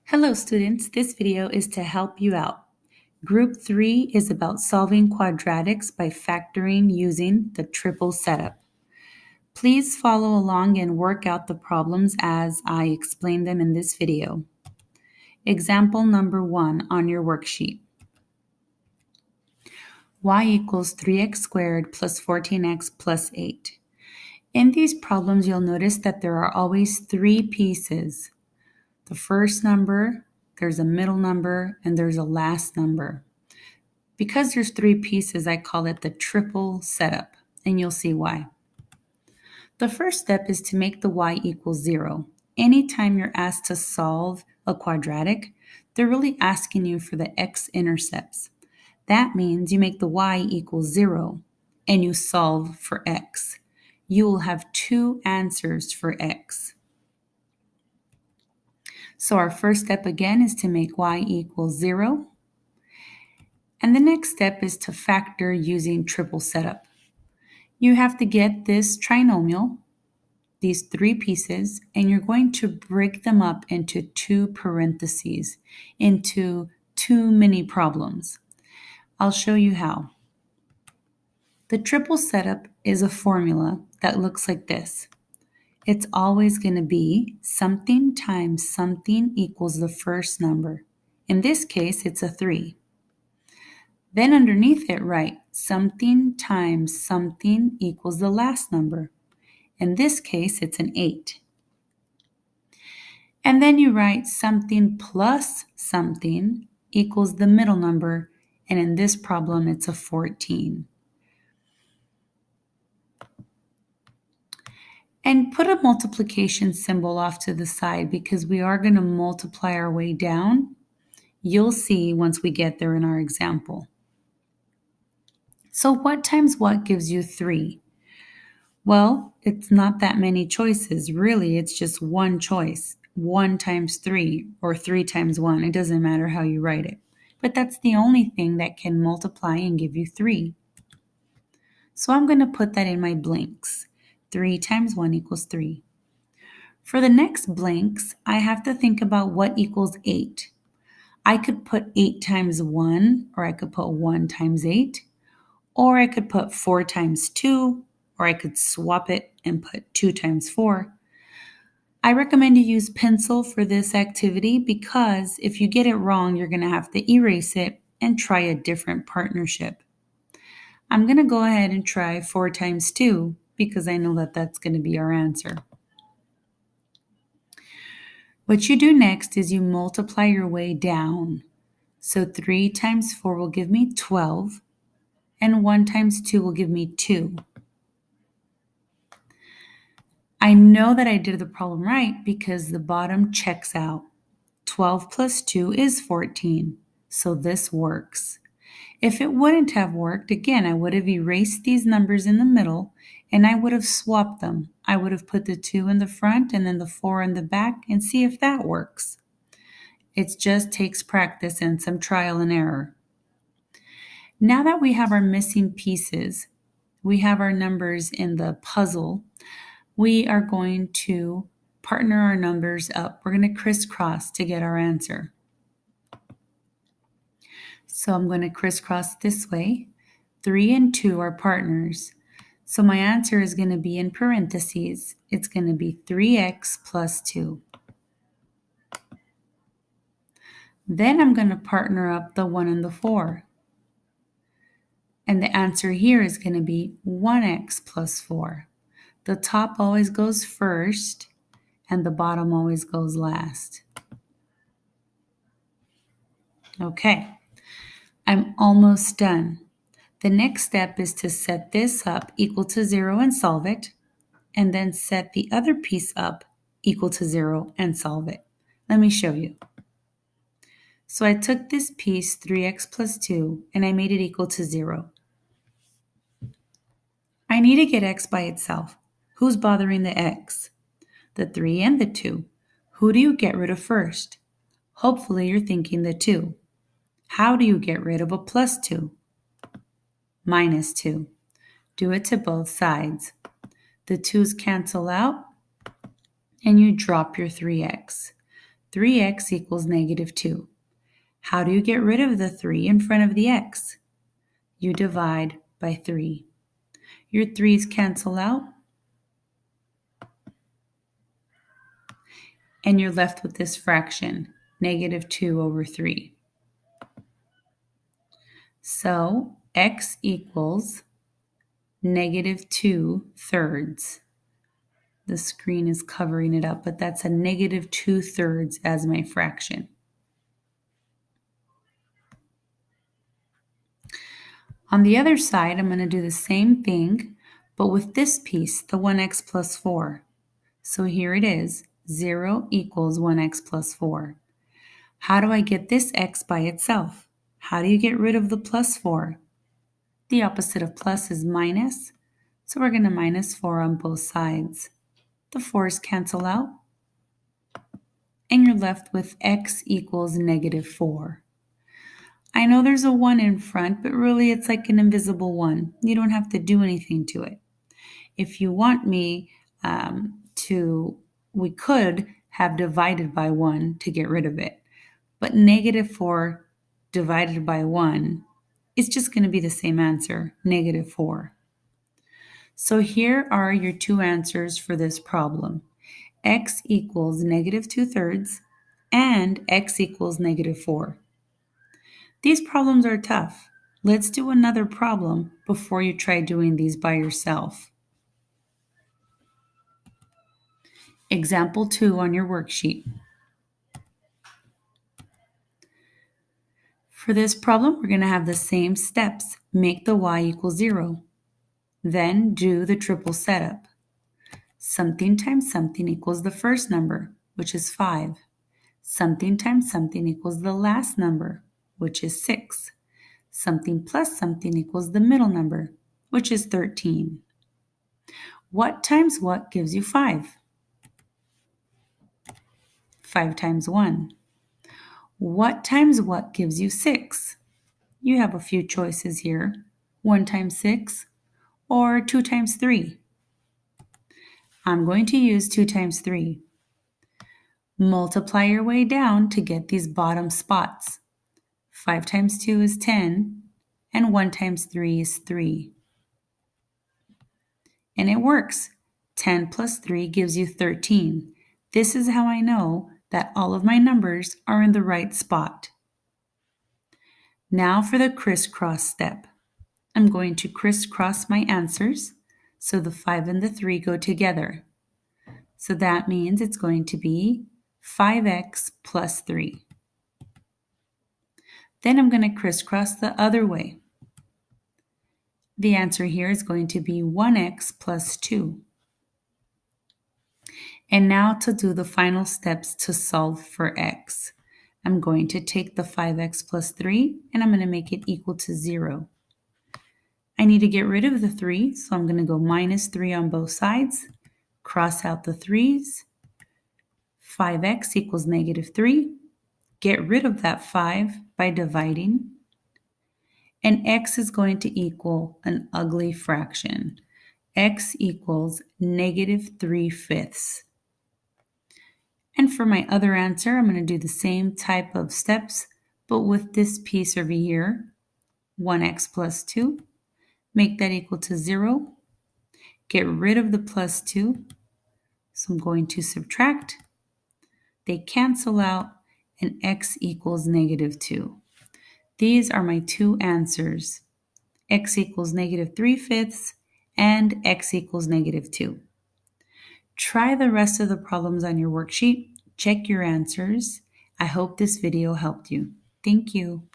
Hello students, this video is to help you out. Group 3 is about solving quadratics by factoring using the triple setup. Please follow along and work out the problems as I explain them in this video. Example number 1 on your worksheet. Y equals 3x squared plus 14x plus 8. In these problems, you'll notice that there are always three pieces. The first number, there's a middle number, and there's a last number. Because there's three pieces, I call it the triple setup, and you'll see why. The first step is to make the y equal 0. Anytime you're asked to solve a quadratic, they're really asking you for the x-intercepts. That means you make the y equal 0, and you solve for x. You will have two answers for x. So our first step again is to make y equal 0. And the next step is to factor using triple setup. You have to get this trinomial, these three pieces, and you're going to break them up into two parentheses, into two mini problems. I'll show you how. The triple setup is a formula that looks like this. It's always going to be something times something equals the first number. In this case, it's a 3. Then underneath it, write something times something equals the last number. In this case, it's an 8. And then you write something plus something equals the middle number, and in this problem, it's a 14. And put a multiplication symbol off to the side because we are going to multiply our way down. You'll see once we get there in our example. So what times what gives you 3? Well, it's not that many choices. Really, it's just one choice. 1 times 3 or 3 times 1. It doesn't matter how you write it. But that's the only thing that can multiply and give you 3. So I'm going to put that in my blanks. 3 times 1 equals 3. For the next blanks, I have to think about what equals 8. I could put 8 times 1, or I could put 1 times 8, or I could put 4 times 2, or I could swap it and put 2 times 4. I recommend you use pencil for this activity because if you get it wrong, you're going to have to erase it and try a different partnership. I'm going to go ahead and try 4 times 2 because I know that that's going to be our answer. What you do next is you multiply your way down. So 3 times 4 will give me 12, and 1 times 2 will give me 2. I know that I did the problem right because the bottom checks out. 12 plus 2 is 14, so this works. If it wouldn't have worked, again, I would have erased these numbers in the middle and I would have swapped them. I would have put the 2 in the front and then the 4 in the back and see if that works. It just takes practice and some trial and error. Now that we have our missing pieces, we have our numbers in the puzzle, we are going to partner our numbers up. We're going to crisscross to get our answer. So I'm going to crisscross this way. 3 and 2 are partners. So my answer is going to be in parentheses. It's going to be 3x plus 2. Then I'm going to partner up the 1 and the 4. And the answer here is going to be 1x plus 4. The top always goes first, and the bottom always goes last. Okay, I'm almost done. The next step is to set this up equal to 0 and solve it, and then set the other piece up equal to 0 and solve it. Let me show you. So I took this piece, 3x plus 2, and I made it equal to 0. I need to get x by itself. Who's bothering the x? The 3 and the 2. Who do you get rid of first? Hopefully you're thinking the 2. How do you get rid of a plus 2? Minus 2. Do it to both sides. The 2's cancel out, and you drop your 3x. 3x equals negative 2. How do you get rid of the 3 in front of the x? You divide by 3. Your 3's cancel out, and you're left with this fraction, negative 2 over 3. So x equals negative 2/3. The screen is covering it up, but that's a negative 2/3 as my fraction. On the other side, I'm going to do the same thing, but with this piece, the 1x plus 4. So here it is, 0 equals 1x plus 4. How do I get this x by itself? How do you get rid of the plus 4? The opposite of plus is minus, so we're going to minus 4 on both sides. The 4's cancel out, and you're left with x equals negative 4. I know there's a 1 in front, but really it's like an invisible 1. You don't have to do anything to it. If you want me we could have divided by 1 to get rid of it. But negative 4 divided by 1 is just going to be the same answer, negative 4. So here are your two answers for this problem. X equals negative 2/3 and x equals negative 4. These problems are tough. Let's do another problem before you try doing these by yourself. Example 2 on your worksheet. For this problem, we're going to have the same steps. Make the y equal 0. Then do the triple setup. Something times something equals the first number, which is 5. Something times something equals the last number, which is 6. Something plus something equals the middle number, which is 13. What times what gives you 5? 5 times 1. What times what gives you 6? You have a few choices here. 1 times 6 or 2 times 3. I'm going to use 2 times 3. Multiply your way down to get these bottom spots. 5 times 2 is 10, and 1 times 3 is 3. And it works. 10 plus 3 gives you 13. This is how I know that all of my numbers are in the right spot. Now for the crisscross step. I'm going to crisscross my answers so the 5 and the 3 go together. So that means it's going to be 5x plus 3. Then I'm going to crisscross the other way. The answer here is going to be 1x plus 2. And now to do the final steps to solve for x. I'm going to take the 5x plus 3 and I'm going to make it equal to 0. I need to get rid of the 3, so I'm going to go minus 3 on both sides. Cross out the 3's. 5x equals negative 3. Get rid of that 5 by dividing. And x is going to equal an ugly fraction. X equals negative 3/5. And for my other answer, I'm going to do the same type of steps, but with this piece over here, 1x plus 2. Make that equal to 0. Get rid of the plus 2. So I'm going to subtract. They cancel out, and x equals negative 2. These are my two answers. X equals negative 3/5 and x equals negative 2. Try the rest of the problems on your worksheet. Check your answers. I hope this video helped you. Thank you.